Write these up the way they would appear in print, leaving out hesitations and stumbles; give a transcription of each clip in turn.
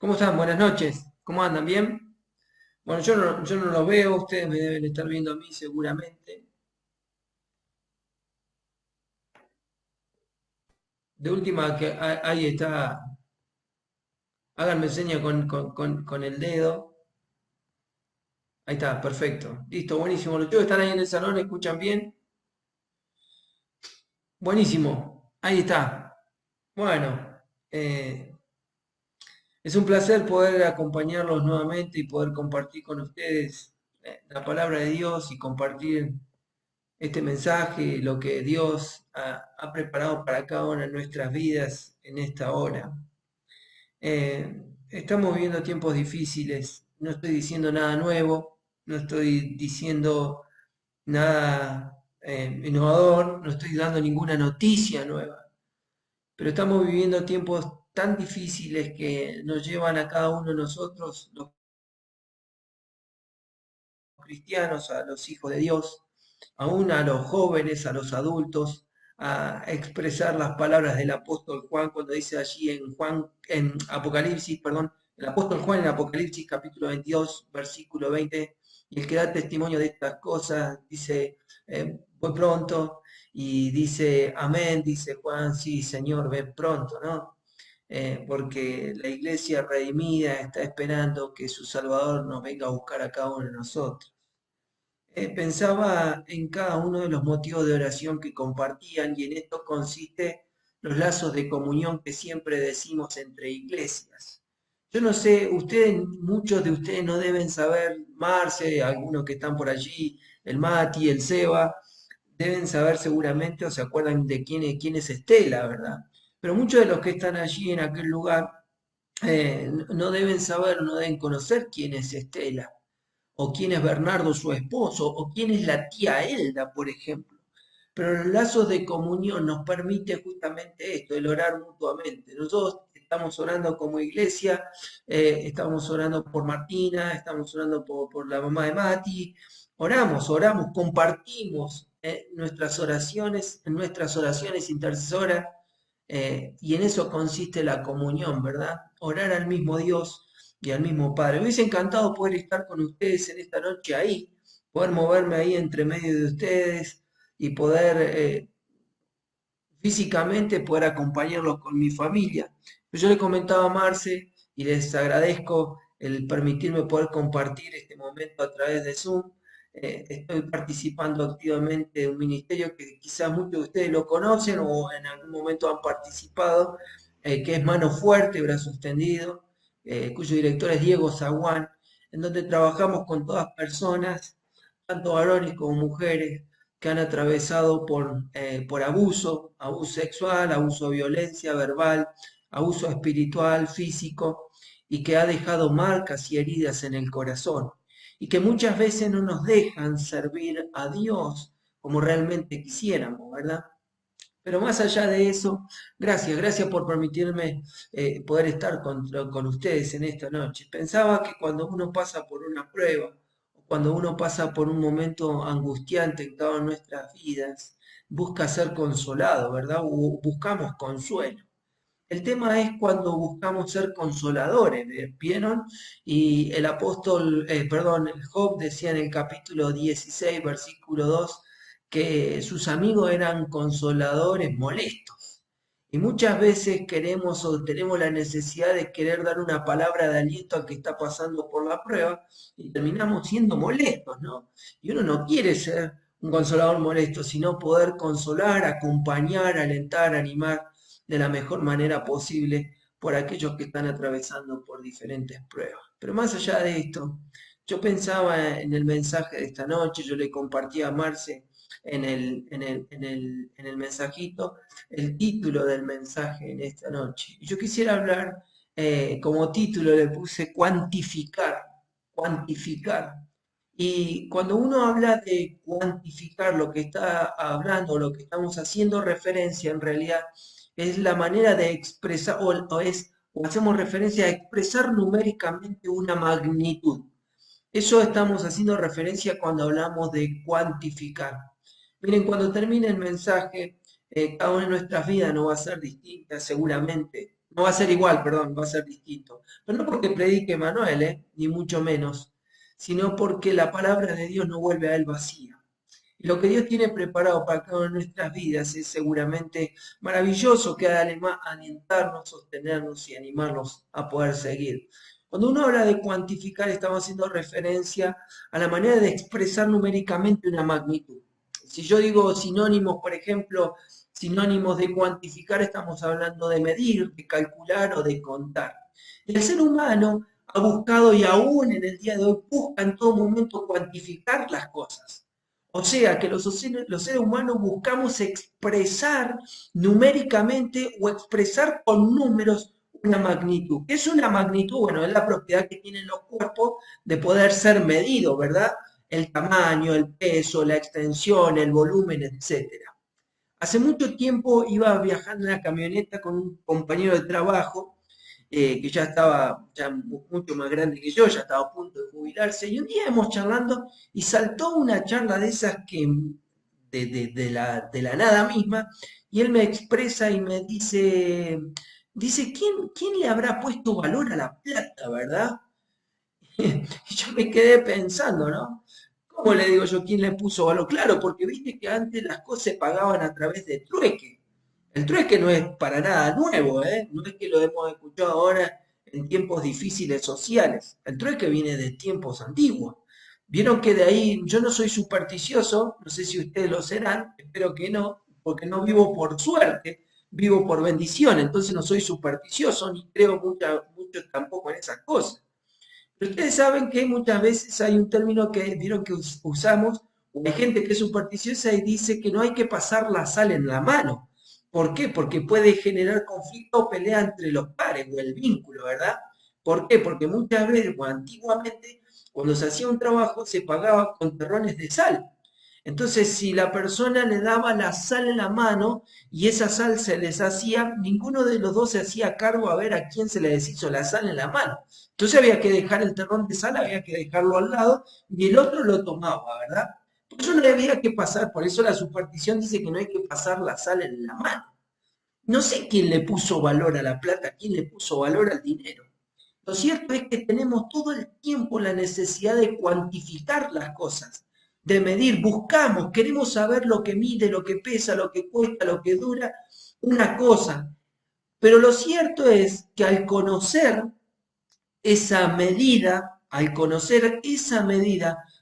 ¿Cómo están? Buenas noches. ¿Cómo andan? ¿Bien? Bueno, yo no los veo, ustedes me deben estar viendo a mí seguramente. De última, ahí está, háganme seña con el dedo. Ahí está, perfecto. Listo, buenísimo. Los chicos están ahí en el salón, ¿escuchan bien? Buenísimo, ahí está. Bueno, eh, es un placer poder acompañarlos nuevamente y poder compartir con ustedes la palabra de Dios y compartir este mensaje, lo que Dios ha preparado para cada una de nuestras vidas en esta hora. Estamos viviendo tiempos difíciles, no estoy diciendo nada nuevo, no estoy diciendo nada innovador, no estoy dando ninguna noticia nueva, pero estamos viviendo tiempos tan difíciles que nos llevan a cada uno de nosotros, los cristianos, a los hijos de Dios, aún a los jóvenes, a los adultos, a expresar las palabras del apóstol Juan cuando dice allí en Apocalipsis, perdón, el apóstol Juan en Apocalipsis capítulo 22, versículo 20, y el que da testimonio de estas cosas dice, voy pronto, y dice, amén, dice Juan, sí, Señor, ven pronto, ¿no? Porque la iglesia redimida está esperando que su Salvador nos venga a buscar a cada uno de nosotros. Pensaba en cada uno de los motivos de oración que compartían y en esto consiste los lazos de comunión que siempre decimos entre iglesias. Yo no sé, ustedes, muchos de ustedes no deben saber, Marce, algunos que están por allí, el Mati, el Seba, deben saber seguramente o se acuerdan de quién es Estela, ¿verdad? Pero muchos de los que están allí en aquel lugar no deben saber, no deben conocer quién es Estela o quién es Bernardo, su esposo, o quién es la tía Elda, por ejemplo. Pero los lazos de comunión nos permite justamente esto, el orar mutuamente. Nosotros estamos orando como iglesia, estamos orando por Martina, estamos orando por la mamá de Mati, oramos, compartimos nuestras oraciones intercesoras, y en eso consiste la comunión, ¿verdad? Orar al mismo Dios y al mismo Padre. Me hubiese encantado poder estar con ustedes en esta noche ahí, poder moverme ahí entre medio de ustedes y poder físicamente poder acompañarlos con mi familia. Pero yo le comentaba a Marce y les agradezco el permitirme poder compartir este momento a través de Zoom. Estoy participando activamente de un ministerio que quizás muchos de ustedes lo conocen o en algún momento han participado, que es Mano Fuerte, Brazo Extendido, cuyo director es Diego Zaguán, en donde trabajamos con todas personas, tanto varones como mujeres, que han atravesado por abuso sexual, abuso de violencia verbal, abuso espiritual, físico, y que ha dejado marcas y heridas en el corazón, y que muchas veces no nos dejan servir a Dios como realmente quisiéramos, ¿verdad? Pero más allá de eso, gracias por permitirme poder estar con ustedes en esta noche. Pensaba que cuando uno pasa por una prueba, o cuando uno pasa por un momento angustiante en todas nuestras vidas, busca ser consolado, ¿verdad? O buscamos consuelo. El tema es cuando buscamos ser consoladores, ¿vieron? Y el apóstol, perdón, Job decía en el capítulo 16, versículo 2, que sus amigos eran consoladores molestos. Y muchas veces queremos o tenemos la necesidad de querer dar una palabra de aliento al que está pasando por la prueba y terminamos siendo molestos, ¿no? Y uno no quiere ser un consolador molesto, sino poder consolar, acompañar, alentar, animar de la mejor manera posible por aquellos que están atravesando por diferentes pruebas. Pero más allá de esto, yo pensaba en el mensaje de esta noche, yo le compartí a Marce en el mensajito el título del mensaje en esta noche. Yo quisiera hablar, como título le puse cuantificar, cuantificar. Y cuando uno habla de cuantificar lo que está hablando, lo que estamos haciendo referencia en realidad es la manera de expresar, o hacemos referencia a expresar numéricamente una magnitud. Eso estamos haciendo referencia cuando hablamos de cuantificar. Miren, cuando termine el mensaje, cada una de nuestras vidas no va a ser distinta, seguramente. No va a ser igual, perdón, va a ser distinto. Pero no porque predique Manuel, ni mucho menos, sino porque la palabra de Dios no vuelve a él vacía. Y lo que Dios tiene preparado para cada una de nuestras vidas es seguramente maravilloso, que además alentarnos, sostenernos y animarnos a poder seguir. Cuando uno habla de cuantificar, estamos haciendo referencia a la manera de expresar numéricamente una magnitud. Si yo digo sinónimos, por ejemplo, sinónimos de cuantificar, estamos hablando de medir, de calcular o de contar. El ser humano ha buscado y aún en el día de hoy busca en todo momento cuantificar las cosas. O sea que los seres humanos buscamos expresar numéricamente o expresar con números una magnitud. ¿Qué es una magnitud? Bueno, es la propiedad que tienen los cuerpos de poder ser medido, ¿verdad? El tamaño, el peso, la extensión, el volumen, etcétera. Hace mucho tiempo iba viajando en la camioneta con un compañero de trabajo que ya estaba mucho más grande que yo, ya estaba a punto de jubilarse, y un día íbamos charlando y saltó una charla de esas que de la nada misma, y él me expresa y me dice, ¿quién le habrá puesto valor a la plata, verdad? Y yo me quedé pensando, ¿no? ¿Cómo le digo yo quién le puso valor? Claro, porque viste que antes las cosas se pagaban a través de trueque. El trueque no es para nada nuevo, ¿eh? No es que lo hemos escuchado ahora en tiempos difíciles sociales. El trueque viene de tiempos antiguos. Vieron que de ahí, yo no soy supersticioso, no sé si ustedes lo serán, espero que no, porque no vivo por suerte, vivo por bendición, entonces no soy supersticioso ni creo mucho tampoco en esas cosas. Pero ustedes saben que muchas veces hay un término que vieron que usamos, o hay gente que es supersticiosa y dice que no hay que pasar la sal en la mano. ¿Por qué? Porque puede generar conflicto o pelea entre los pares o el vínculo, ¿verdad? ¿Por qué? Porque muchas veces, o antiguamente, cuando se hacía un trabajo, se pagaba con terrones de sal. Entonces, si la persona le daba la sal en la mano y esa sal se les hacía, ninguno de los dos se hacía cargo a ver a quién se le deshizo la sal en la mano. Entonces había que dejar el terrón de sal, había que dejarlo al lado y el otro lo tomaba, ¿verdad? Por eso no había que pasar, por eso la superstición dice que no hay que pasar la sal en la mano. No sé quién le puso valor a la plata, quién le puso valor al dinero. Lo cierto es que tenemos todo el tiempo la necesidad de cuantificar las cosas, de medir, buscamos, queremos saber lo que mide, lo que pesa, lo que cuesta, lo que dura, una cosa. Pero lo cierto es que al conocer esa medida,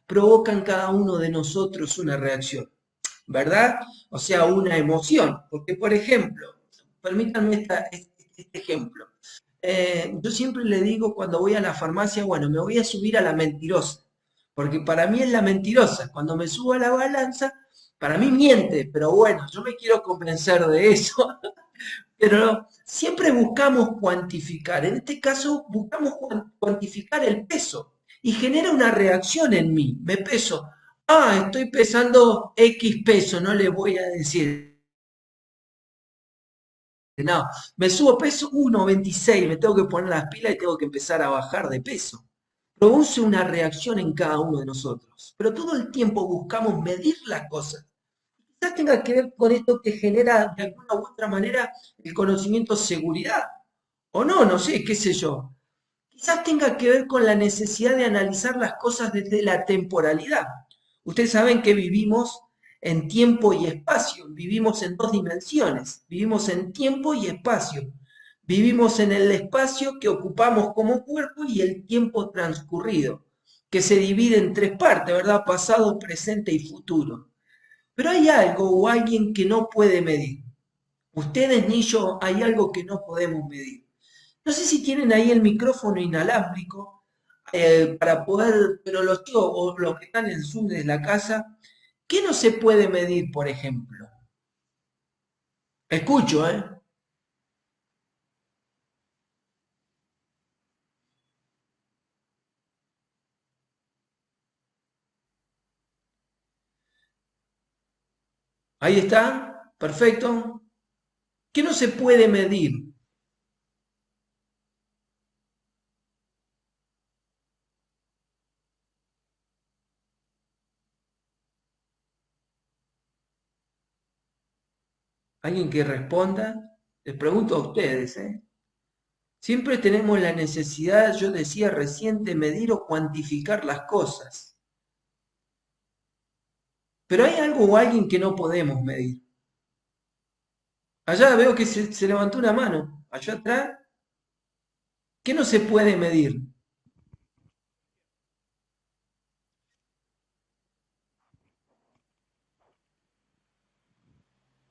provoca en cada uno de nosotros una reacción, ¿verdad? O sea, una emoción. Porque, por ejemplo, permítanme este ejemplo. Yo siempre le digo cuando voy a la farmacia, bueno, me voy a subir a la mentirosa, porque para mí es la mentirosa. Cuando me subo a la balanza, para mí miente, pero bueno, yo me quiero convencer de eso. Pero siempre buscamos cuantificar. En este caso, buscamos cuantificar el peso y genera una reacción en mí. Me peso. Ah, estoy pesando X peso, no le voy a decir. No, me subo peso 1,26, me tengo que poner las pilas y tengo que empezar a bajar de peso. Produce una reacción en cada uno de nosotros. Pero todo el tiempo buscamos medir las cosas. Quizás tenga que ver con esto que genera de alguna u otra manera el conocimiento seguridad. O no, no sé, qué sé yo. Quizás tenga que ver con la necesidad de analizar las cosas desde la temporalidad. Ustedes saben que vivimos en tiempo y espacio, vivimos en dos dimensiones, vivimos en tiempo y espacio. Vivimos en el espacio que ocupamos como cuerpo y el tiempo transcurrido, que se divide en tres partes, ¿verdad? Pasado, presente y futuro. Pero hay algo o alguien que no puede medir. Ustedes ni yo, hay algo que no podemos medir. No sé si tienen ahí el micrófono inalámbrico para poder, pero los tíos o los que están en Zoom de la casa, ¿qué no se puede medir, por ejemplo? Escucho, ¿eh? Ahí está, perfecto. ¿Qué no se puede medir? ¿Alguien que responda? Les pregunto a ustedes, ¿eh? Siempre tenemos la necesidad, yo decía recién, de medir o cuantificar las cosas. Pero hay algo o alguien que no podemos medir. Allá veo que se levantó una mano. Allá atrás, ¿qué no se puede medir?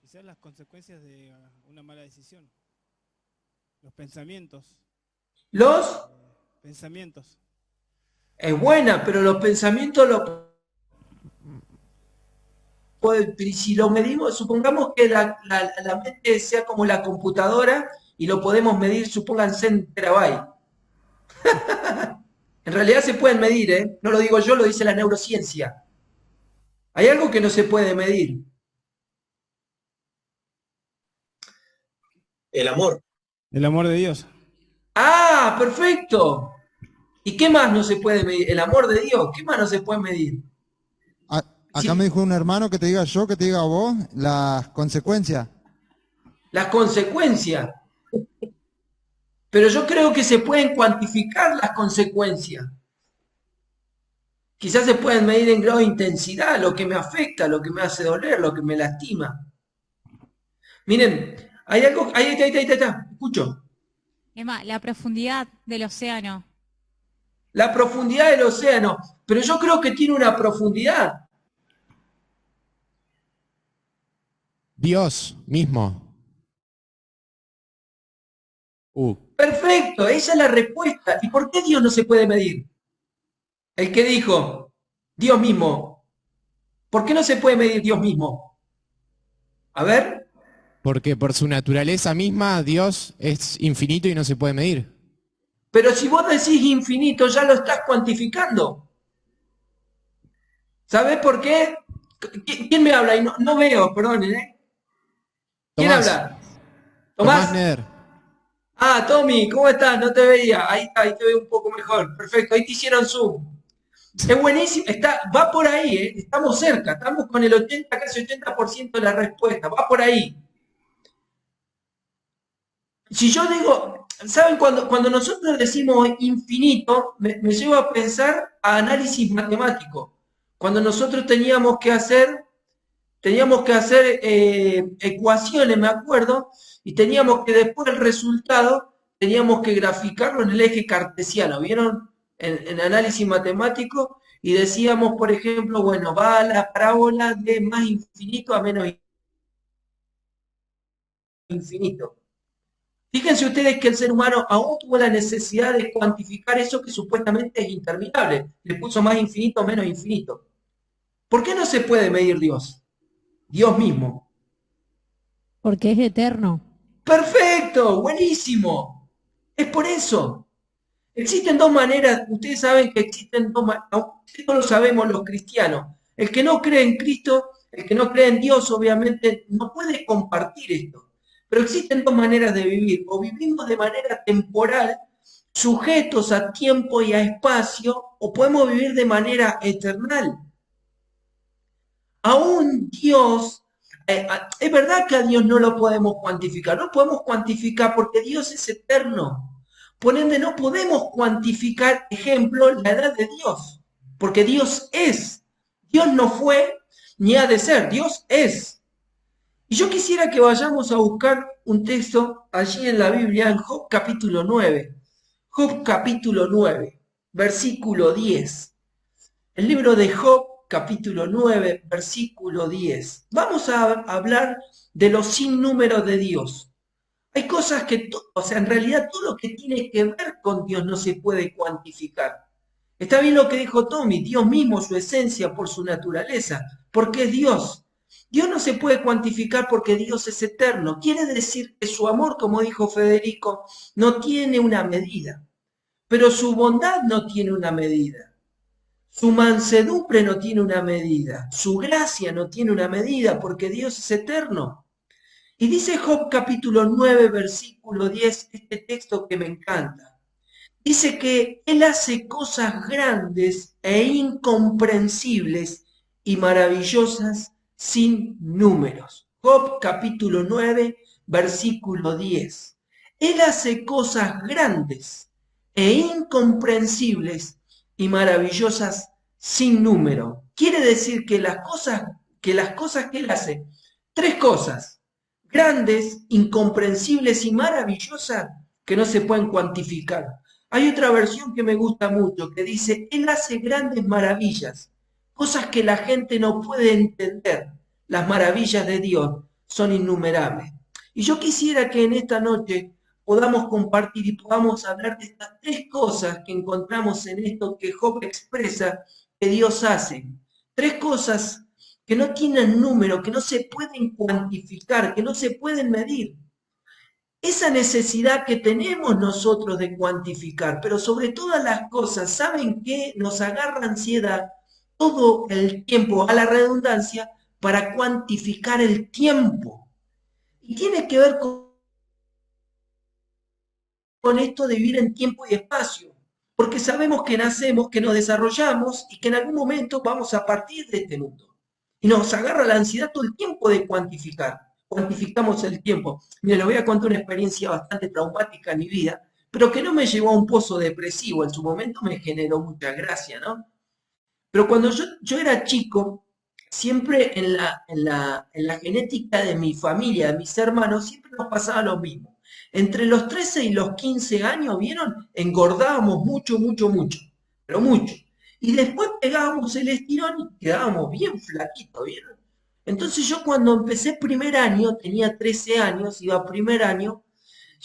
Quizás las consecuencias de una mala decisión. Los pensamientos. Los Pensamientos. es buena, pero los pensamientos si lo medimos, supongamos que la mente sea como la computadora y lo podemos medir, supónganse en terabytes. En realidad se pueden medir, ¿eh? No lo digo yo, lo dice la neurociencia. Hay algo que no se puede medir. El amor. El amor de Dios. ¡Ah, perfecto! ¿Y qué más no se puede medir? El amor de Dios, ¿qué más no se puede medir? Acá me Sí, dijo un hermano que te diga yo, que te diga vos, las consecuencias. las consecuencias. Pero yo creo que se pueden cuantificar las consecuencias. Quizás se pueden medir en grado de intensidad, lo que me afecta, lo que me hace doler, lo que me lastima. Miren, hay algo, ahí está, escucho. Emma, la profundidad del océano. La profundidad del océano, pero yo creo que tiene una profundidad. Dios mismo. Uh, Perfecto, esa es la respuesta. ¿Y por qué Dios no se puede medir? El que dijo, Dios mismo. ¿Por qué no se puede medir Dios mismo? A ver, porque por su naturaleza misma Dios es infinito y no se puede medir. pero si vos decís infinito, ya lo estás cuantificando. ¿Sabés por qué? ¿Quién me habla? Y no veo, perdonen, ¿eh? ¿Quién Tomás, habla? Tomás ¿Tomás? Neder. Ah, Tommy, ¿cómo estás? No te veía. Ahí te veo un poco mejor. Perfecto, ahí te hicieron zoom. Es buenísimo, va por ahí, ¿eh? Estamos cerca, estamos con el 80, casi 80% de la respuesta, va por ahí. Si yo digo, ¿saben? Cuando nosotros decimos infinito, me lleva a pensar a análisis matemático. Cuando nosotros teníamos que hacer ecuaciones, me acuerdo, y teníamos que después el resultado, teníamos que graficarlo en el eje cartesiano, ¿vieron? En análisis matemático, y decíamos, por ejemplo, bueno, va la parábola de más infinito a menos infinito. Fíjense ustedes que el ser humano aún tuvo la necesidad de cuantificar eso que supuestamente es interminable. Le puso más infinito, menos infinito. ¿Por qué no se puede medir Dios? Dios mismo. Porque es eterno. Perfecto, buenísimo. Es por eso. Existen dos maneras, ustedes saben que existen dos maneras, esto lo sabemos los cristianos. El que no cree en Cristo, el que no cree en Dios, obviamente, no puede compartir esto. Pero existen dos maneras de vivir. O vivimos de manera temporal, sujetos a tiempo y a espacio, o podemos vivir de manera eternal. Aún Dios, es verdad que a Dios no lo podemos cuantificar, no podemos cuantificar porque Dios es eterno. Por ende, no podemos cuantificar, ejemplo, la edad de Dios, porque Dios es. Dios no fue ni ha de ser, Dios es. Y yo quisiera que vayamos a buscar un texto allí en la Biblia, en Job capítulo 9. Job capítulo 9, versículo 10. El libro de Job, capítulo 9, versículo 10. Vamos a hablar de los sinnúmeros de Dios. Hay cosas que, o sea, en realidad todo lo que tiene que ver con Dios no se puede cuantificar. Está bien lo que dijo Tommy, Dios mismo, su esencia por su naturaleza, porque es Dios. Dios no se puede cuantificar porque Dios es eterno. Quiere decir que su amor, como dijo Federico, no tiene una medida, pero su bondad no tiene una medida. Su mansedumbre no tiene una medida, su gracia no tiene una medida, porque Dios es eterno. Y dice Job capítulo 9, versículo 10, este texto que me encanta. Dice que Él hace cosas grandes e incomprensibles y maravillosas sin números. Job capítulo 9, versículo 10. Él hace cosas grandes e incomprensibles y maravillosas sin número. Quiere decir que las cosas que Él hace, tres cosas, grandes, incomprensibles y maravillosas, que no se pueden cuantificar. Hay otra versión que me gusta mucho, que dice, Él hace grandes maravillas, cosas que la gente no puede entender. Las maravillas de Dios son innumerables. Y yo quisiera que en esta noche podamos compartir y podamos hablar de estas tres cosas que encontramos en esto que Job expresa que Dios hace. Tres cosas que no tienen número, que no se pueden cuantificar, que no se pueden medir. Esa necesidad que tenemos nosotros de cuantificar, pero sobre todas las cosas, ¿saben qué? Nos agarra ansiedad todo el tiempo, a la redundancia, para cuantificar el tiempo. Y tiene que ver con esto de vivir en tiempo y espacio, porque sabemos que nacemos, que nos desarrollamos y que en algún momento vamos a partir de este mundo. Y nos agarra la ansiedad todo el tiempo de cuantificar. Cuantificamos el tiempo. Mire, les voy a contar una experiencia bastante traumática en mi vida, pero que no me llevó a un pozo depresivo. En su momento me generó mucha gracia, ¿no? Pero cuando yo era chico, siempre en la genética de mi familia, de mis hermanos, siempre nos pasaba lo mismo. Entre los 13 y los 15 años, ¿vieron? Engordábamos mucho, mucho, mucho, pero mucho. Y después pegábamos el estirón y quedábamos bien flaquitos, ¿vieron? Entonces yo cuando empecé primer año, tenía 13 años, iba a primer año,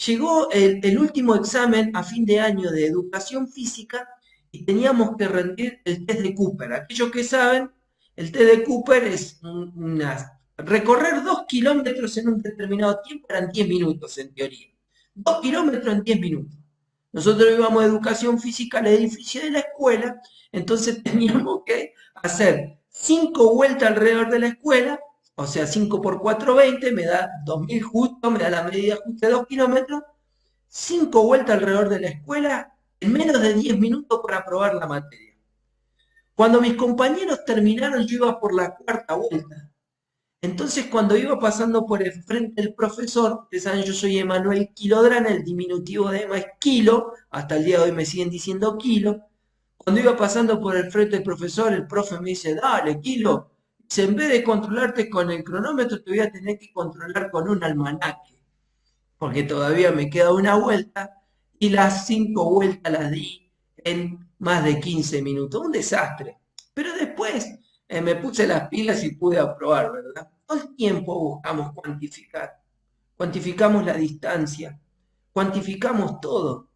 llegó el último examen a fin de año de educación física y teníamos que rendir el test de Cooper. Aquellos que saben, el test de Cooper es recorrer 2 kilómetros en un determinado tiempo, eran 10 minutos en teoría. 2 kilómetros en 10 minutos. Nosotros íbamos a educación física al edificio de la escuela, entonces teníamos que hacer 5 vueltas alrededor de la escuela, o sea, 5 por 4, 20, me da 2000 justo, me da la medida justa de 2 kilómetros, 5 vueltas alrededor de la escuela en menos de 10 minutos para aprobar la materia. Cuando mis compañeros terminaron, yo iba por la cuarta vuelta. Entonces, cuando iba pasando por el frente del profesor, ustedes saben, yo soy Emanuel Quilodrana, el diminutivo de Emma es Kilo, hasta el día de hoy me siguen diciendo Kilo. Cuando iba pasando por el frente del profesor, el profe me dice, dale, Kilo, dice, en vez de controlarte con el cronómetro, te voy a tener que controlar con un almanaque, porque todavía me queda una vuelta, y las 5 vueltas las di en más de 15 minutos. Un desastre. Pero después me puse las pilas y pude aprobar, ¿verdad? Todo el tiempo buscamos cuantificar. Cuantificamos la distancia, cuantificamos todo,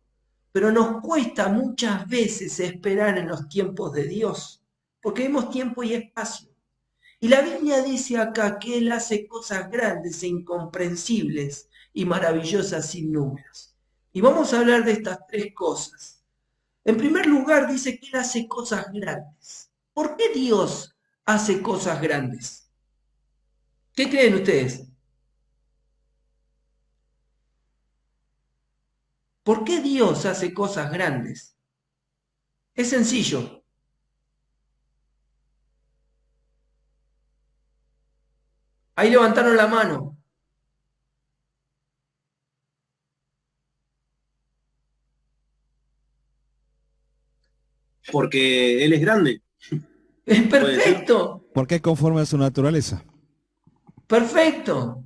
pero nos cuesta muchas veces esperar en los tiempos de Dios, porque vemos tiempo y espacio. Y la Biblia dice acá que Él hace cosas grandes e incomprensibles y maravillosas sin números. Y vamos a hablar de estas tres cosas. En primer lugar, dice que Él hace cosas grandes. ¿Por qué Dios hace cosas grandes? ¿Qué creen ustedes? ¿Por qué Dios hace cosas grandes? Es sencillo. Ahí levantaron la mano. Porque Él es grande. Es perfecto, Porque es conforme a su naturaleza. perfecto.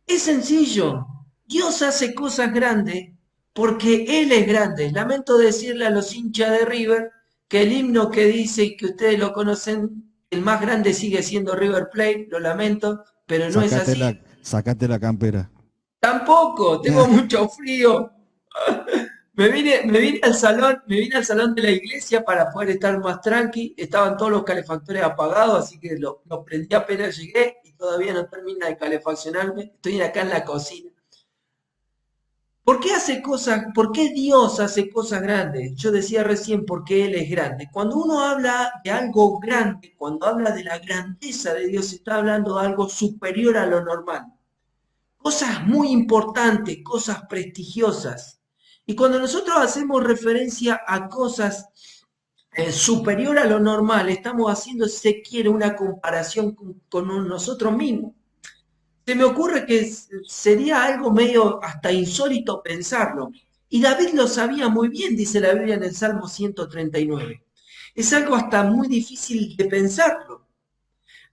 Es sencillo. Dios hace cosas grandes porque Él es grande. Lamento decirle a los hinchas de River que el himno que dice y que ustedes lo conocen, el más grande sigue siendo River Plate, lo lamento, pero no es así. Sacate la campera. Tampoco, tengo mucho frío. Me vine al salón de la iglesia para poder estar más tranqui. Estaban todos los calefactores apagados, así que los prendí apenas llegué y todavía no termina de calefaccionarme. Estoy acá en la cocina. ¿Por qué Dios hace cosas grandes? Yo decía recién porque Él es grande. Cuando uno habla de algo grande, cuando habla de la grandeza de Dios, está hablando de algo superior a lo normal. Cosas muy importantes, cosas prestigiosas. Y cuando nosotros hacemos referencia a cosas superior a lo normal, estamos haciendo, si se quiere, una comparación con nosotros mismos. se me ocurre que sería algo medio hasta insólito pensarlo. Y David lo sabía muy bien, dice la Biblia en el Salmo 139. Es algo hasta muy difícil de pensarlo.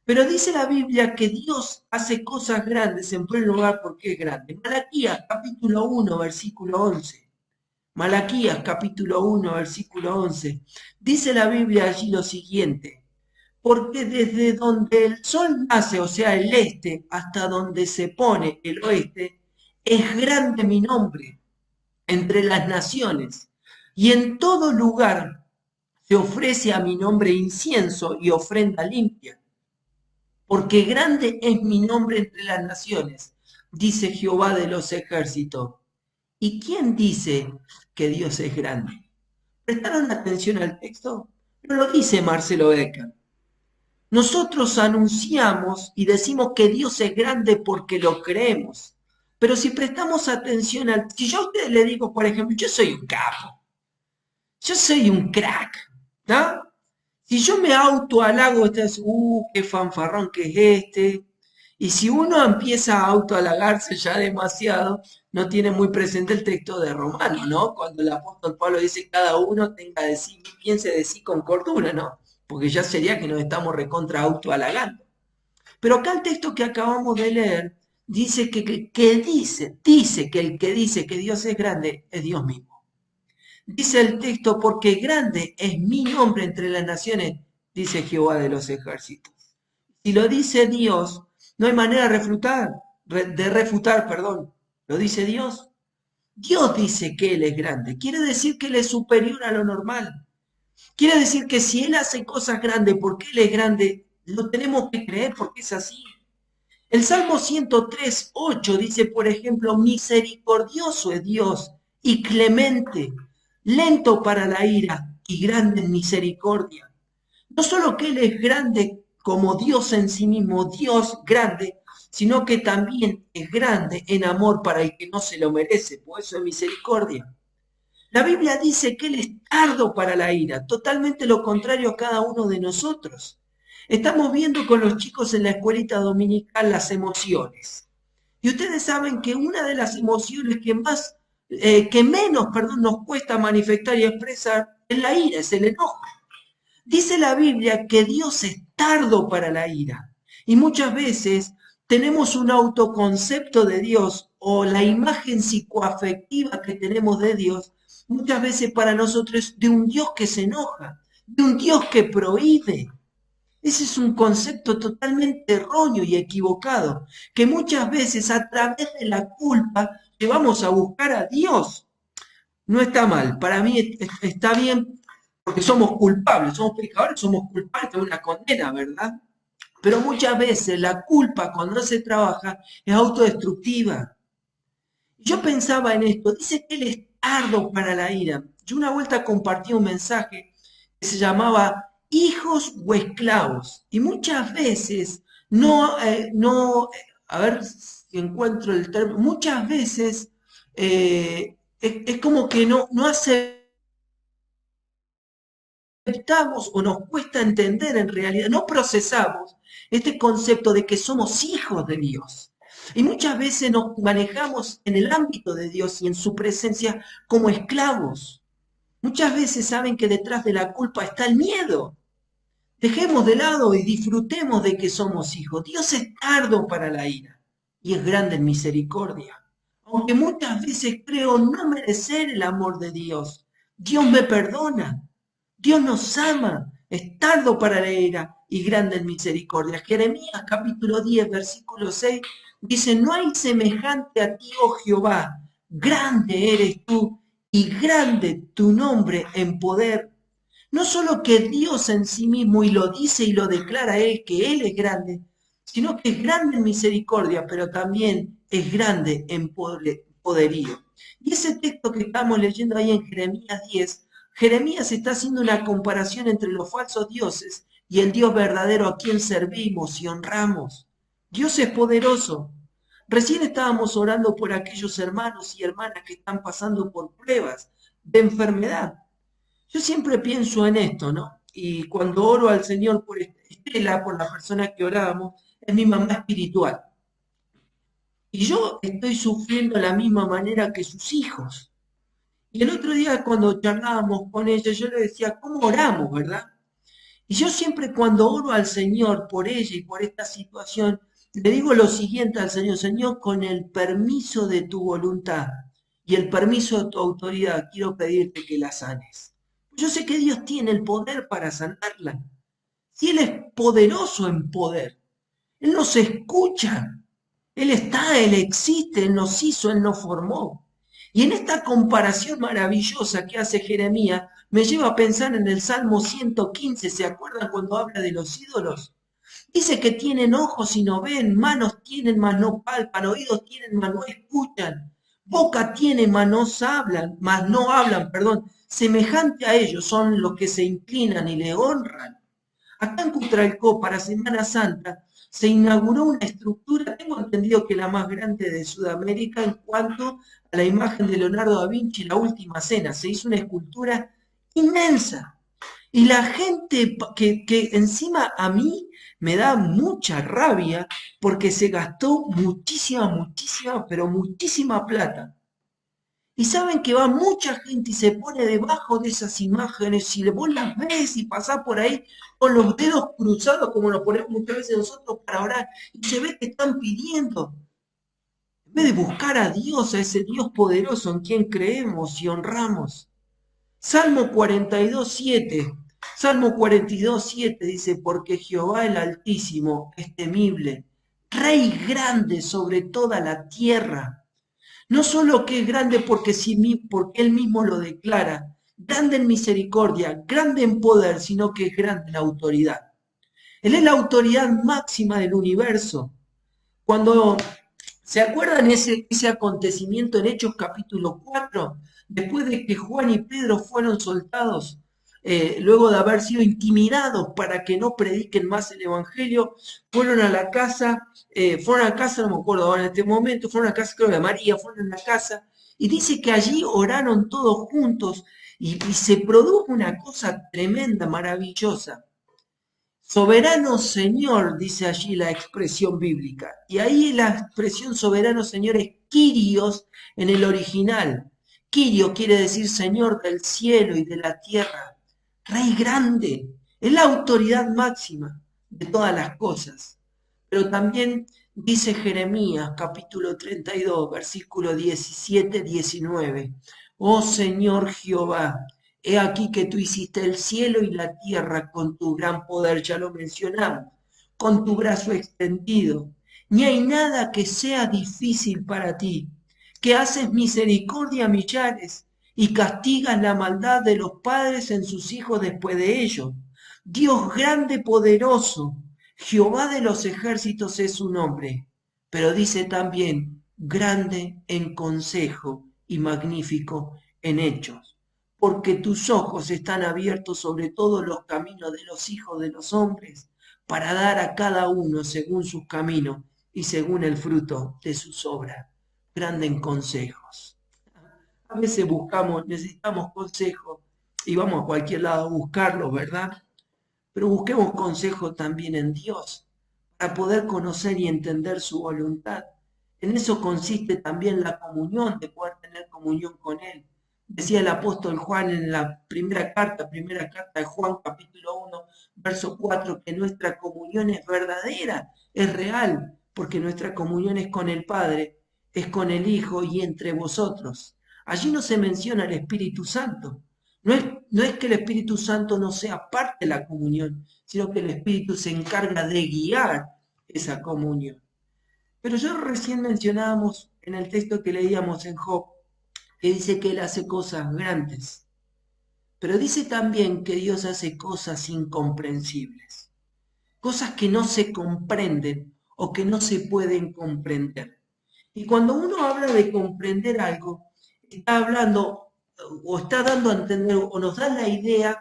Pero dice la Biblia que Dios hace cosas grandes en primer lugar porque es grande. Malaquías capítulo 1, versículo 11. Malaquías capítulo 1, versículo 11. Dice la Biblia allí lo siguiente. Porque desde donde el sol nace, o sea, el este, hasta donde se pone el oeste, es grande mi nombre entre las naciones. Y en todo lugar se ofrece a mi nombre incienso y ofrenda limpia. Porque grande es mi nombre entre las naciones, dice Jehová de los ejércitos. ¿Y quién dice que Dios es grande? ¿Prestaron atención al texto? No lo dice Marcelo Becker. Nosotros anunciamos y decimos que Dios es grande porque lo creemos. Pero si prestamos atención al... Si yo a ustedes le digo, por ejemplo, yo soy un capo, yo soy un crack, ¿no? Si yo me autohalago, ustedes, qué fanfarrón que es este. Y si uno empieza a autohalagarse ya demasiado, no tiene muy presente el texto de Romano, ¿no? Cuando el apóstol Pablo dice, cada uno tenga de sí, piense de sí con cordura, ¿no? Porque ya sería que nos estamos recontra autohalagando. Pero acá el texto que acabamos de leer dice dice que el que dice que Dios es grande es Dios mismo. Dice el texto, porque grande es mi nombre entre las naciones, dice Jehová de los ejércitos. Si lo dice Dios, no hay manera de refutar, perdón. Lo dice Dios. Dios dice que Él es grande. Quiere decir que Él es superior a lo normal. Quiere decir que si Él hace cosas grandes porque Él es grande, lo tenemos que creer porque es así. El Salmo 103, 8 dice, por ejemplo, misericordioso es Dios y clemente, lento para la ira y grande en misericordia. No solo que Él es grande como Dios en sí mismo, Dios grande, sino que también es grande en amor para el que no se lo merece, por eso es misericordia. La Biblia dice que Él es tardo para la ira, totalmente lo contrario a cada uno de nosotros. Estamos viendo con los chicos en la escuelita dominical las emociones. Y ustedes saben que una de las emociones que menos, perdón, nos cuesta manifestar y expresar es la ira, es el enojo. Dice la Biblia que Dios es tardo para la ira. Y muchas veces tenemos un autoconcepto de Dios o la imagen psicoafectiva que tenemos de Dios, muchas veces para nosotros es de un Dios que se enoja, de un Dios que prohíbe. Ese es un concepto totalmente erróneo y equivocado, que muchas veces a través de la culpa llevamos a buscar a Dios. No está mal, para mí está bien porque somos culpables, somos pecadores, somos culpables de una condena, ¿verdad? Pero muchas veces la culpa cuando no se trabaja es autodestructiva. Yo pensaba en esto, dice que Él es tardo para la ira. Yo una vuelta compartí un mensaje que se llamaba hijos o esclavos. Y muchas veces a ver si encuentro el término, muchas veces es como que no aceptamos o nos cuesta entender en realidad, no procesamos este concepto de que somos hijos de Dios. Y muchas veces nos manejamos en el ámbito de Dios y en su presencia como esclavos. Muchas veces saben que detrás de la culpa está el miedo. Dejemos de lado y disfrutemos de que somos hijos. Dios es tardo para la ira y es grande en misericordia. Aunque muchas veces creo no merecer el amor de Dios, Dios me perdona. Dios nos ama, es tardo para la ira y grande en misericordia. Jeremías capítulo 10, versículo 6 dice, no hay semejante a ti, oh Jehová, grande eres tú y grande tu nombre en poder. No solo que Dios en sí mismo, y lo dice y lo declara Él, que Él es grande, sino que es grande en misericordia, pero también es grande en poderío. Y ese texto que estamos leyendo ahí en Jeremías 10, Jeremías está haciendo una comparación entre los falsos dioses y el Dios verdadero a quien servimos y honramos. Dios es poderoso. Recién estábamos orando por aquellos hermanos y hermanas que están pasando por pruebas de enfermedad. Yo siempre pienso en esto, ¿no? Y cuando oro al Señor por Estela, por la persona que orábamos, es mi mamá espiritual. Y yo estoy sufriendo de la misma manera que sus hijos. Y el otro día cuando charlábamos con ella, yo le decía, ¿cómo oramos, verdad? Y yo siempre cuando oro al Señor por ella y por esta situación, le digo lo siguiente al Señor, Señor, con el permiso de tu voluntad y el permiso de tu autoridad, quiero pedirte que la sanes. Yo sé que Dios tiene el poder para sanarla. Si Él es poderoso en poder, Él nos escucha, Él está, Él existe, Él nos hizo, Él nos formó. Y en esta comparación maravillosa que hace Jeremías, me lleva a pensar en el Salmo 115, ¿se acuerdan cuando habla de los ídolos? Dice que tienen ojos y no ven, manos tienen mas no palpan, oídos tienen mas no escuchan, boca tienen mas no hablan, perdón. Semejante a ellos son los que se inclinan y le honran. Acá en Cutralcó, para Semana Santa, se inauguró una estructura, tengo entendido que la más grande de Sudamérica en cuanto a la imagen de Leonardo da Vinci, La Última Cena. Se hizo una escultura inmensa. Y la gente que encima a mí me da mucha rabia porque se gastó muchísima, pero muchísima plata. Y saben que va mucha gente y se pone debajo de esas imágenes y vos las ves y pasás por ahí con los dedos cruzados como nos ponemos muchas veces nosotros para orar y se ve que están pidiendo. En vez de buscar a Dios, a ese Dios poderoso en quien creemos y honramos. Salmo 42:7. Salmo 42:7 dice, porque Jehová el Altísimo es temible, Rey grande sobre toda la tierra. No solo que es grande porque Él mismo lo declara, grande en misericordia, grande en poder, sino que es grande en autoridad. Él es la autoridad máxima del universo. Cuando se acuerdan ese acontecimiento en Hechos capítulo 4, después de que Juan y Pedro fueron soltados, luego de haber sido intimidados para que no prediquen más el Evangelio, fueron a la casa, no me acuerdo ahora en este momento, fueron a la casa creo de María, fueron a la casa, y dice que allí oraron todos juntos y se produjo una cosa tremenda, maravillosa. Soberano Señor, dice allí la expresión bíblica. Y ahí la expresión soberano Señor es Kyrios en el original. Kyrio quiere decir Señor del cielo y de la tierra. Rey grande. Es la autoridad máxima de todas las cosas. Pero también dice Jeremías capítulo 32, versículo 17-19. Oh Señor Jehová, he aquí que tú hiciste el cielo y la tierra con tu gran poder, ya lo mencionamos, con tu brazo extendido. Ni hay nada que sea difícil para ti, que haces misericordia a millares y castigas la maldad de los padres en sus hijos después de ellos. Dios grande, poderoso, Jehová de los ejércitos es su nombre, pero dice también grande en consejo y magnífico en hechos, porque tus ojos están abiertos sobre todos los caminos de los hijos de los hombres, para dar a cada uno según sus caminos y según el fruto de sus obras. Grande en consejos. A veces necesitamos consejos y vamos a cualquier lado a buscarlos, ¿verdad? Pero busquemos consejo también en Dios para poder conocer y entender su voluntad. En eso consiste también la comunión, de poder tener comunión con Él. Decía el apóstol Juan en la primera carta de Juan, capítulo 1, verso 4, que nuestra comunión es verdadera, es real, porque nuestra comunión es con el Padre, es con el Hijo y entre vosotros. Allí no se menciona el Espíritu Santo. No es que el Espíritu Santo no sea parte de la comunión, sino que el Espíritu se encarga de guiar esa comunión. Pero yo recién mencionábamos en el texto que leíamos en Job, que dice que Él hace cosas grandes, pero dice también que Dios hace cosas incomprensibles, cosas que no se comprenden o que no se pueden comprender. Y cuando uno habla de comprender algo, está hablando o está dando a entender o nos da la idea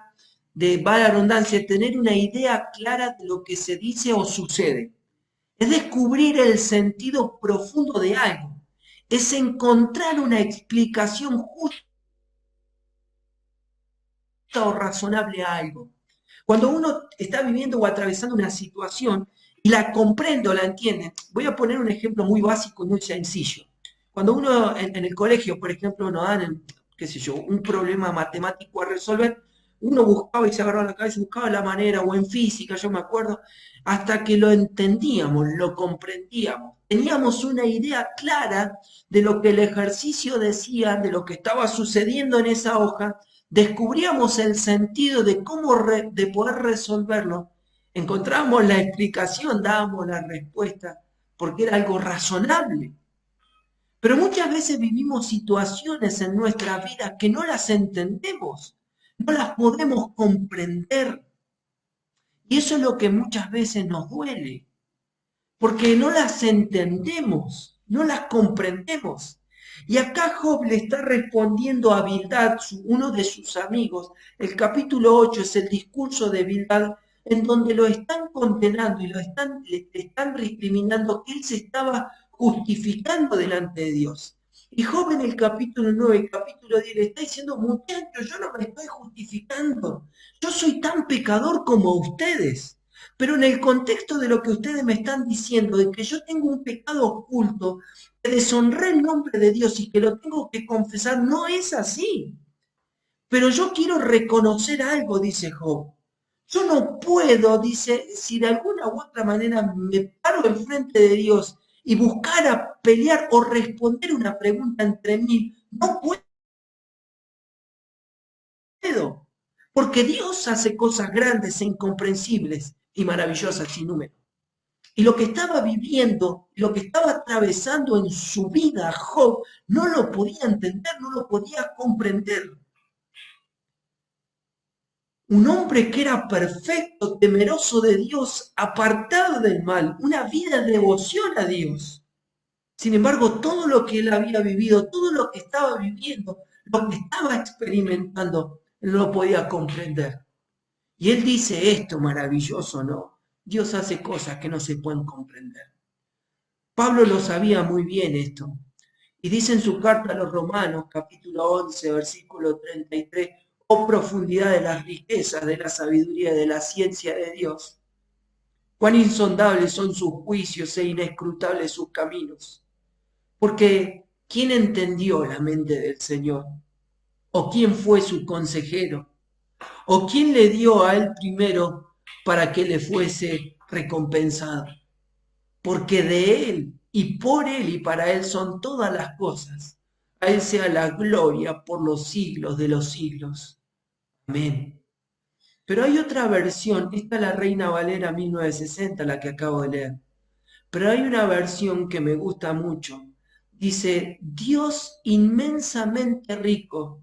de, va la redundancia, tener una idea clara de lo que se dice o sucede. Es descubrir el sentido profundo de algo. Es encontrar una explicación justa o razonable a algo. Cuando uno está viviendo o atravesando una situación, y la comprendo, la entienden. Voy a poner un ejemplo muy básico y muy sencillo. Cuando uno en el colegio, por ejemplo, nos dan, qué sé yo, un problema matemático a resolver, uno buscaba y se agarraba la cabeza, buscaba la manera, o en física, yo me acuerdo, hasta que lo entendíamos, lo comprendíamos. Teníamos una idea clara de lo que el ejercicio decía, de lo que estaba sucediendo en esa hoja, descubríamos el sentido de de poder resolverlo, encontrábamos la explicación, dábamos la respuesta, porque era algo razonable. Pero muchas veces vivimos situaciones en nuestra vida que no las entendemos, no las podemos comprender. Y eso es lo que muchas veces nos duele, porque no las entendemos, no las comprendemos. Y acá Job le está respondiendo a Bildad, uno de sus amigos. El capítulo 8 es el discurso de Bildad, en donde lo están condenando y le están recriminando que él se estaba justificando delante de Dios. Y Job en el capítulo 9, el capítulo 10, le está diciendo, muchachos, yo no me estoy justificando. Yo soy tan pecador como ustedes. Pero en el contexto de lo que ustedes me están diciendo, de que yo tengo un pecado oculto, que deshonré el nombre de Dios y que lo tengo que confesar, no es así. Pero yo quiero reconocer algo, dice Job. Yo no puedo, dice, si de alguna u otra manera me paro enfrente de Dios y buscar pelear o responder una pregunta entre mí, no puedo. Porque Dios hace cosas grandes e incomprensibles y maravillosas sin número. Y lo que estaba viviendo, lo que estaba atravesando en su vida Job, no lo podía entender, no lo podía comprender. Un hombre que era perfecto, temeroso de Dios, apartado del mal, una vida de devoción a Dios. Sin embargo, todo lo que él había vivido, todo lo que estaba viviendo, lo que estaba experimentando, él no lo podía comprender. Y él dice esto maravilloso, ¿no? Dios hace cosas que no se pueden comprender. Pablo lo sabía muy bien esto. Y dice en su carta a los Romanos, capítulo 11, versículo 33, oh profundidad de las riquezas, de la sabiduría y de la ciencia de Dios. Cuán insondables son sus juicios e inescrutables sus caminos. Porque ¿quién entendió la mente del Señor? ¿O quién fue su consejero? ¿O quién le dio a él primero para que le fuese recompensado? Porque de él y por él y para él son todas las cosas. A él sea la gloria por los siglos de los siglos. Amén. Pero hay otra versión, esta es la Reina Valera 1960, la que acabo de leer. Pero hay una versión que me gusta mucho. Dice, Dios inmensamente rico,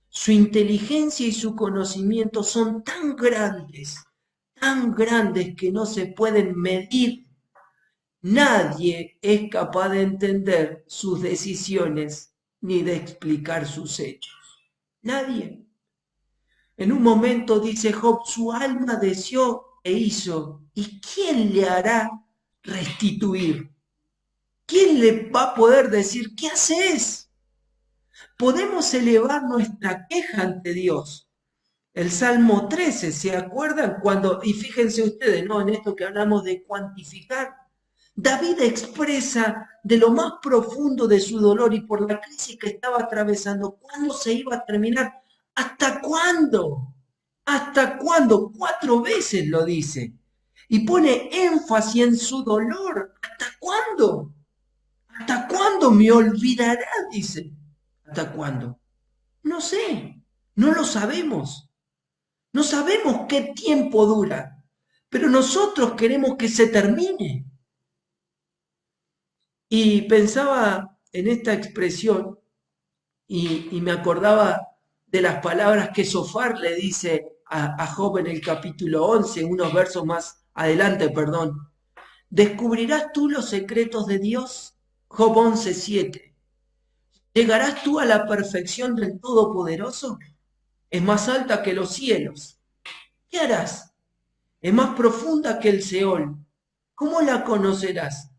su inteligencia y su conocimiento son tan grandes que no se pueden medir. Nadie es capaz de entender sus decisiones ni de explicar sus hechos. Nadie. En un momento dice Job, su alma deseó e hizo, ¿y quién le hará restituir? ¿Quién le va a poder decir, ¿qué haces? Podemos elevar nuestra queja ante Dios. El Salmo 13, ¿se acuerdan? Y fíjense ustedes, ¿no? En esto que hablamos de cuantificar, David expresa de lo más profundo de su dolor y por la crisis que estaba atravesando, ¿cuándo se iba a terminar? ¿Hasta cuándo? ¿Hasta cuándo? 4 veces lo dice. Y pone énfasis en su dolor. ¿Hasta cuándo? ¿Hasta cuándo me olvidará? Dice. ¿Hasta cuándo? No sé, no lo sabemos. No sabemos qué tiempo dura, pero nosotros queremos que se termine. Y pensaba en esta expresión y me acordaba de las palabras que Sofar le dice a Job en el capítulo 11, unos versos más adelante, perdón. ¿Descubrirás tú los secretos de Dios? Job 11:7. ¿Llegarás tú a la perfección del Todopoderoso? Es más alta que los cielos. ¿Qué harás? Es más profunda que el Seol. ¿Cómo la conocerás?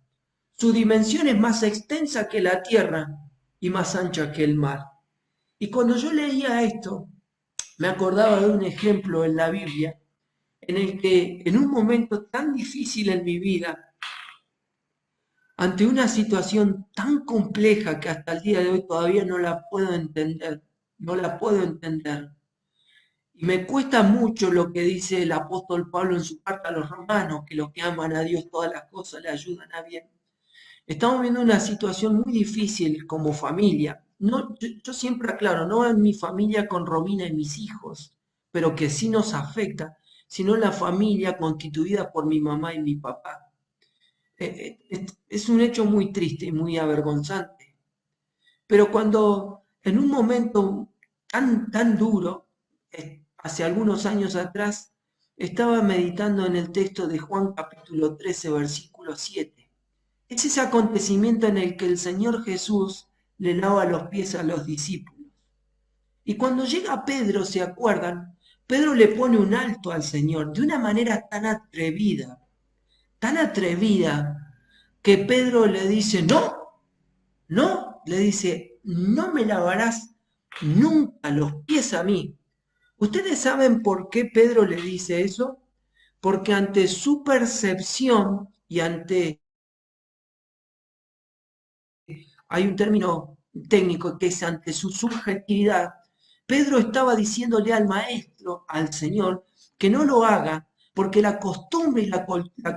Su dimensión es más extensa que la tierra y más ancha que el mar. Y cuando yo leía esto, me acordaba de un ejemplo en la Biblia en el que en un momento tan difícil en mi vida, ante una situación tan compleja que hasta el día de hoy todavía no la puedo entender, no la puedo entender. Y me cuesta mucho lo que dice el apóstol Pablo en su carta a los romanos, que los que aman a Dios todas las cosas le ayudan a bien. Estamos viendo una situación muy difícil como familia. No, yo siempre aclaro, no en mi familia con Romina y mis hijos, pero que sí nos afecta, sino en la familia constituida por mi mamá y mi papá. Es un hecho muy triste y muy avergonzante. Pero cuando en un momento tan duro, hace algunos años atrás, estaba meditando en el texto de Juan capítulo 13, versículo 7. Es ese acontecimiento en el que el Señor Jesús le lava los pies a los discípulos. Y cuando llega Pedro, ¿se acuerdan? Pedro le pone un alto al Señor de una manera tan atrevida, que Pedro le dice, no, le dice, no me lavarás nunca los pies a mí. ¿Ustedes saben por qué Pedro le dice eso? Porque ante su percepción y hay un término técnico que es ante su subjetividad, Pedro estaba diciéndole al maestro, al Señor, que no lo haga, porque la costumbre y la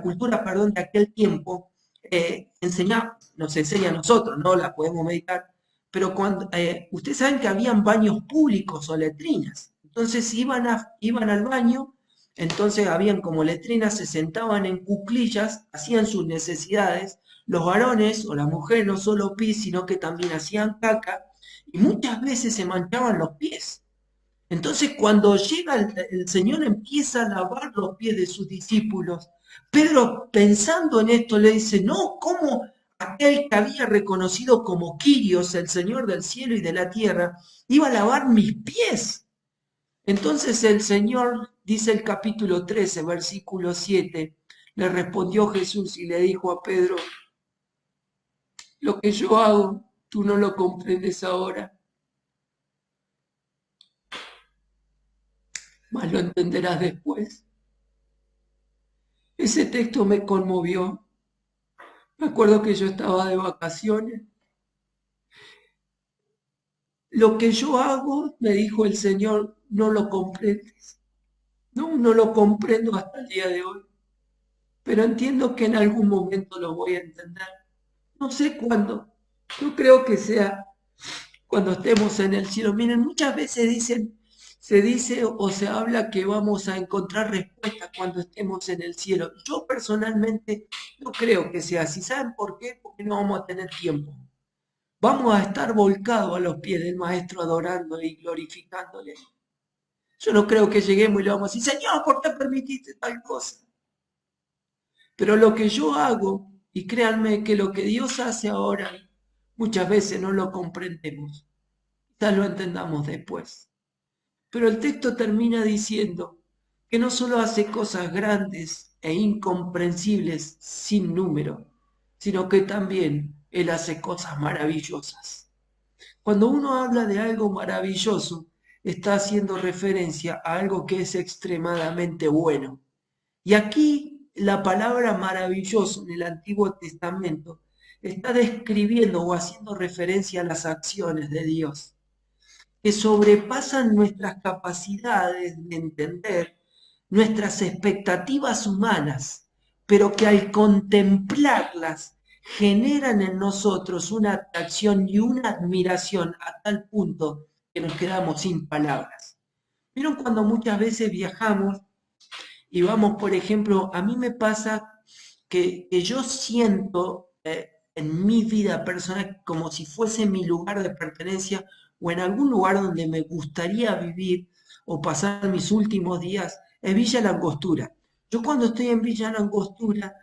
cultura, perdón, de aquel tiempo nos enseña a nosotros, no la podemos meditar, pero cuando ustedes saben que habían baños públicos o letrinas, entonces iban al baño, entonces habían como letrinas, se sentaban en cuclillas, hacían sus necesidades, los varones o las mujeres no solo pis, sino que también hacían caca, y muchas veces se manchaban los pies. Entonces, cuando llega el Señor, empieza a lavar los pies de sus discípulos. Pedro, pensando en esto, le dice, no, ¿cómo aquel que había reconocido como Quirios, el Señor del cielo y de la tierra, iba a lavar mis pies? Entonces el Señor, dice el capítulo 13, versículo 7, le respondió Jesús y le dijo a Pedro, lo que yo hago, tú no lo comprendes ahora, mas lo entenderás después. Ese texto me conmovió. Me acuerdo que yo estaba de vacaciones. Lo que yo hago, me dijo el Señor, no lo comprendes. No lo comprendo hasta el día de hoy. Pero entiendo que en algún momento lo voy a entender. No sé cuándo. Yo creo que sea cuando estemos en el cielo. Miren, muchas veces se dice o se habla que vamos a encontrar respuestas cuando estemos en el cielo. Yo personalmente no creo que sea así. ¿Saben por qué? Porque no vamos a tener tiempo. Vamos a estar volcados a los pies del Maestro adorándole y glorificándole. Yo no creo que lleguemos y le vamos a decir, Señor, ¿por qué permitiste tal cosa? Pero lo que yo hago, y créanme que lo que Dios hace ahora, muchas veces no lo comprendemos. Quizás lo entendamos después. Pero el texto termina diciendo que no solo hace cosas grandes e incomprensibles sin número, sino que también Él hace cosas maravillosas. Cuando uno habla de algo maravilloso, está haciendo referencia a algo que es extremadamente bueno. Y aquí la palabra maravilloso en el Antiguo Testamento está describiendo o haciendo referencia a las acciones de Dios, que sobrepasan nuestras capacidades de entender, nuestras expectativas humanas, pero que al contemplarlas generan en nosotros una atracción y una admiración a tal punto que nos quedamos sin palabras. ¿Vieron cuando muchas veces viajamos y vamos, por ejemplo, a mí me pasa que yo siento en mi vida personal como si fuese mi lugar de pertenencia o en algún lugar donde me gustaría vivir o pasar mis últimos días, es Villa La Angostura. Yo cuando estoy en Villa La Angostura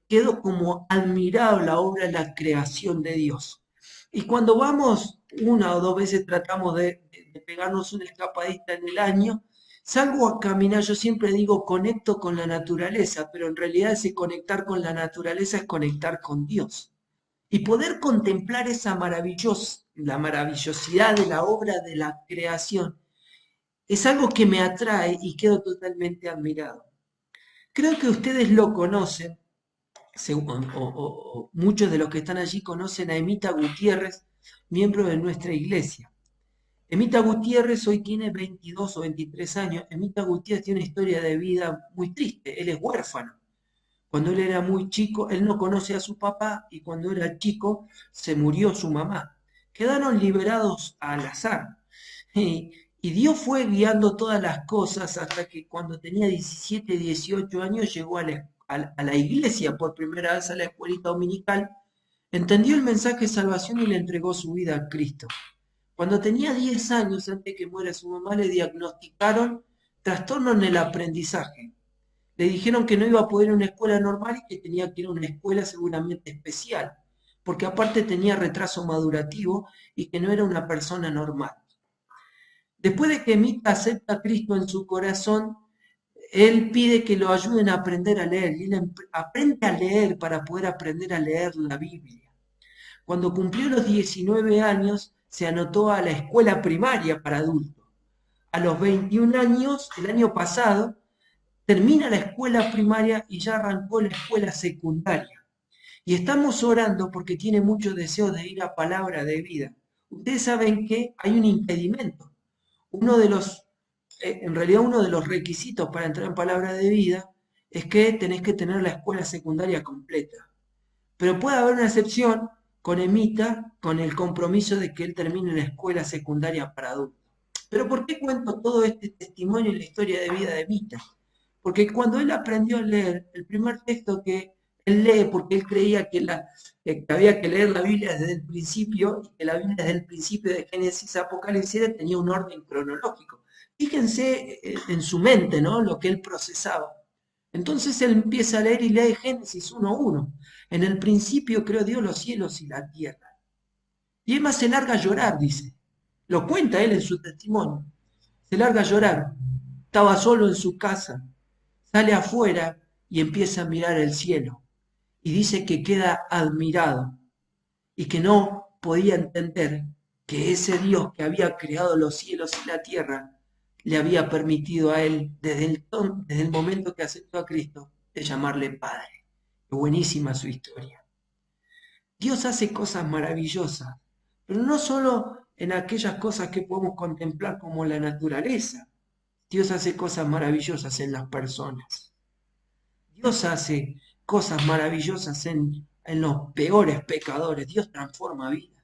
quedo como admirado la obra de la creación de Dios. Y cuando vamos, una o dos veces tratamos de pegarnos una escapadita en el año, salgo a caminar, yo siempre digo conecto con la naturaleza, pero en realidad ese conectar con la naturaleza es conectar con Dios. Y poder contemplar la maravillosidad de la obra de la creación, es algo que me atrae y quedo totalmente admirado. Creo que ustedes lo conocen, o muchos de los que están allí conocen a Emita Gutiérrez, miembro de nuestra iglesia. Emita Gutiérrez hoy tiene 22 o 23 años. Emita Gutiérrez tiene una historia de vida muy triste. Él es huérfano. Cuando él era muy chico, él no conoce a su papá y cuando era chico se murió su mamá. Quedaron liberados al azar. Y Dios fue guiando todas las cosas hasta que cuando tenía 17, 18 años llegó a la iglesia por primera vez a la escuelita dominical, entendió el mensaje de salvación y le entregó su vida a Cristo. Cuando tenía 10 años, antes que muera su mamá, le diagnosticaron trastorno en el aprendizaje. Le dijeron que no iba a poder ir a una escuela normal y que tenía que ir a una escuela seguramente especial, porque aparte tenía retraso madurativo y que no era una persona normal. Después de que Emita acepta a Cristo en su corazón, él pide que lo ayuden a aprender a leer y él aprende a leer para poder aprender a leer la Biblia. Cuando cumplió los 19 años, se anotó a la escuela primaria para adultos. A los 21 años, el año pasado, termina la escuela primaria y ya arrancó la escuela secundaria. Y estamos orando porque tiene mucho deseo de ir a Palabra de Vida. Ustedes saben que hay un impedimento. En realidad uno de los requisitos para entrar en Palabra de Vida es que tenés que tener la escuela secundaria completa. Pero puede haber una excepción con Emita, con el compromiso de que él termine la escuela secundaria para adultos. Pero ¿por qué cuento todo este testimonio y la historia de vida de Emita? Porque cuando él aprendió a leer, el primer texto que él lee, porque él creía que había que leer la Biblia desde el principio, y que la Biblia desde el principio de Génesis a Apocalipsis tenía un orden cronológico. Fíjense en su mente, ¿no? Lo que él procesaba. Entonces él empieza a leer y lee Génesis 1:1. En el principio creó Dios los cielos y la tierra. Y Emma se larga a llorar, dice. Lo cuenta él en su testimonio. Se larga a llorar. Estaba solo en su casa. Sale afuera y empieza a mirar el cielo. Y dice que queda admirado y que no podía entender que ese Dios que había creado los cielos y la tierra le había permitido a él, desde el momento que aceptó a Cristo, de llamarle Padre. Qué buenísima su historia. Dios hace cosas maravillosas, pero no solo en aquellas cosas que podemos contemplar como la naturaleza. Dios hace cosas maravillosas en las personas. Dios hace cosas maravillosas en los peores pecadores. Dios transforma vidas.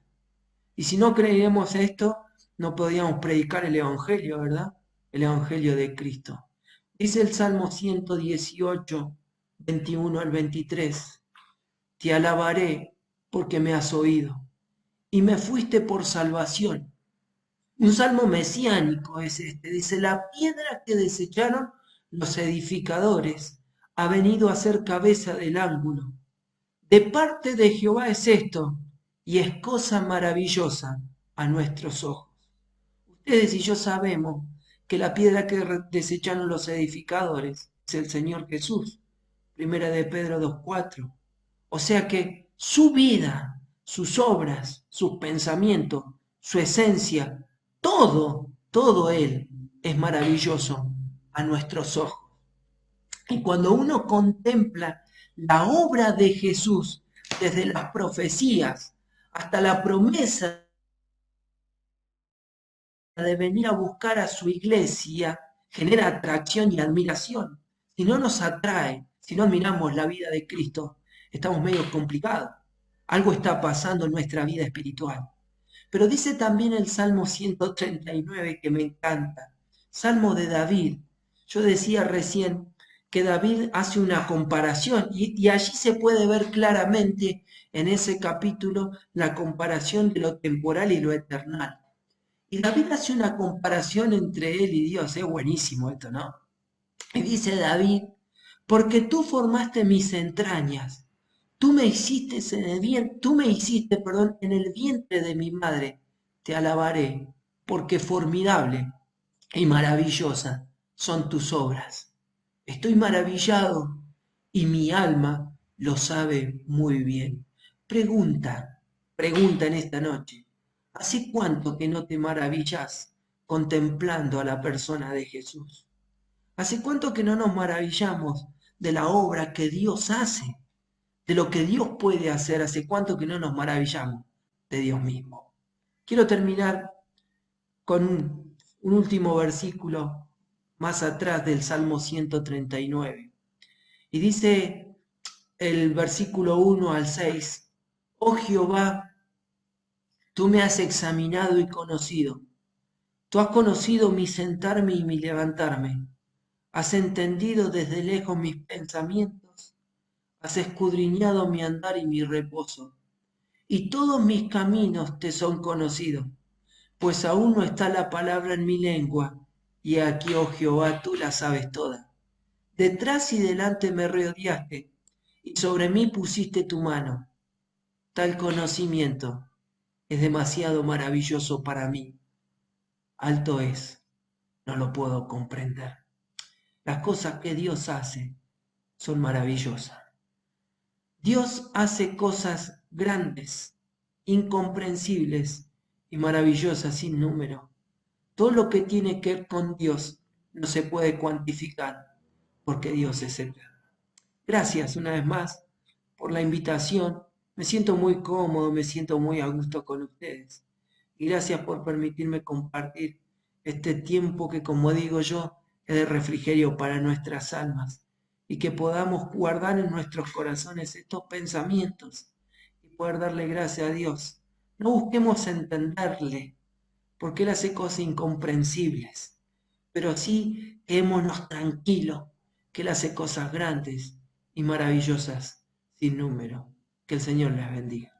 Y si no creemos esto, no podíamos predicar el Evangelio, ¿verdad? El Evangelio de Cristo. Dice el Salmo 118, 21 al 23. Te alabaré porque me has oído y me fuiste por salvación. Un salmo mesiánico es este. Dice, la piedra que desecharon los edificadores ha venido a ser cabeza del ángulo. De parte de Jehová es esto, y es cosa maravillosa a nuestros ojos. Ustedes y yo sabemos que la piedra que desecharon los edificadores es el Señor Jesús. Primera de Pedro 2:4. O sea que su vida, sus obras, sus pensamientos, su esencia, todo Él es maravilloso a nuestros ojos. Y cuando uno contempla la obra de Jesús, desde las profecías hasta la promesa de venir a buscar a su iglesia, genera atracción y admiración. Si no nos atrae, si no admiramos la vida de Cristo, estamos medio complicados. Algo está pasando en nuestra vida espiritual. Pero dice también el Salmo 139 que me encanta, Salmo de David. Yo decía recién que David hace una comparación y allí se puede ver claramente en ese capítulo la comparación de lo temporal y lo eternal. Y David hace una comparación entre él y Dios. Es buenísimo esto, ¿no? Y dice David, porque tú formaste mis entrañas, tú me hiciste en el vientre de mi madre. Te alabaré, porque formidable y maravillosa son tus obras. Estoy maravillado y mi alma lo sabe muy bien. Pregunta en esta noche. ¿Hace cuánto que no te maravillas contemplando a la persona de Jesús? ¿Hace cuánto que no nos maravillamos de la obra que Dios hace, de lo que Dios puede hacer. ¿Hace cuánto que no nos maravillamos de Dios mismo? Quiero terminar con un último versículo más atrás del Salmo 139. Y dice el versículo 1 al 6, oh Jehová, tú me has examinado y conocido. Tú has conocido mi sentarme y mi levantarme. Has entendido desde lejos mis pensamientos. Has escudriñado mi andar y mi reposo. Y todos mis caminos te son conocidos, pues aún no está la palabra en mi lengua. Y aquí, oh Jehová, tú la sabes toda. Detrás y delante me rodeaste, y sobre mí pusiste tu mano. Tal conocimiento es demasiado maravilloso para mí. Alto es, no lo puedo comprender. Las cosas que Dios hace son maravillosas. Dios hace cosas grandes, incomprensibles y maravillosas sin número. Todo lo que tiene que ver con Dios no se puede cuantificar porque Dios es eterno. Gracias una vez más por la invitación. Me siento muy cómodo, me siento muy a gusto con ustedes. Y gracias por permitirme compartir este tiempo que, como digo yo, es de refrigerio para nuestras almas. Y que podamos guardar en nuestros corazones estos pensamientos y poder darle gracias a Dios. No busquemos entenderle, porque Él hace cosas incomprensibles. Pero sí quedémonos tranquilos, que Él hace cosas grandes y maravillosas sin número. Que el Señor les bendiga.